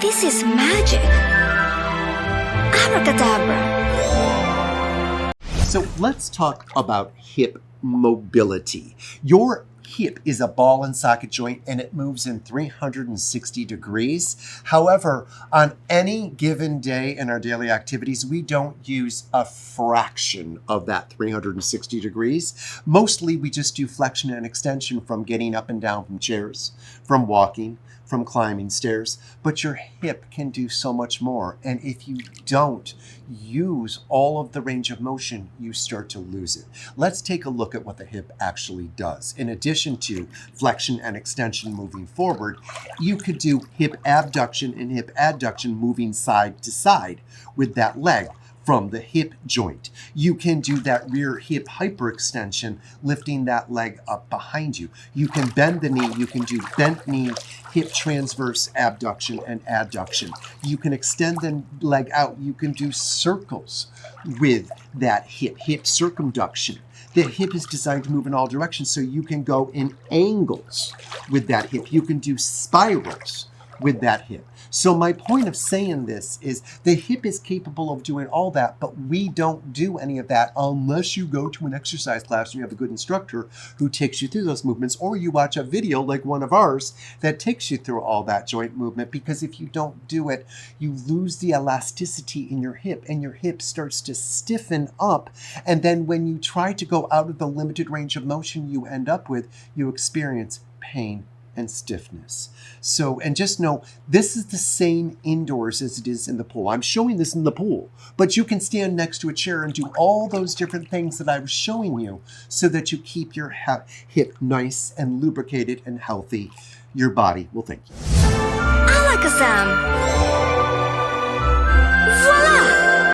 This is magic. Abracadabra. So let's talk about hip mobility. Your hip is a ball and socket joint and it moves in 360 degrees. However, on any given day in our daily activities, we don't use a fraction of that 360 degrees. Mostly we just do flexion and extension from getting up and down from chairs, from walking, from climbing stairs, but your hip can do so much more. And if you don't use all of the range of motion, you start to lose it. Let's take a look at what the hip actually does. In addition to flexion and extension moving forward, you could do hip abduction and hip adduction moving side to side with that leg from the hip joint. You can do that rear hip hyperextension, lifting that leg up behind you. You can bend the knee. You can do bent knee, hip transverse abduction and adduction. You can extend the leg out. You can do circles with that hip circumduction. The hip is designed to move in all directions, so you can go in angles with that hip. You can do spirals with that hip. So my point of saying this is the hip is capable of doing all that, but we don't do any of that unless you go to an exercise class and you have a good instructor who takes you through those movements, or you watch a video like one of ours that takes you through all that joint movement, because if you don't do it, you lose the elasticity in your hip and your hip starts to stiffen up. And then when you try to go out of the limited range of motion you end up with, you experience pain and stiffness. So, and just know, this is the same indoors as it is in the pool. I'm showing this in the pool, but you can stand next to a chair and do all those different things that I was showing you so that you keep your hip nice and lubricated and healthy. Your body will thank you. Alakazam.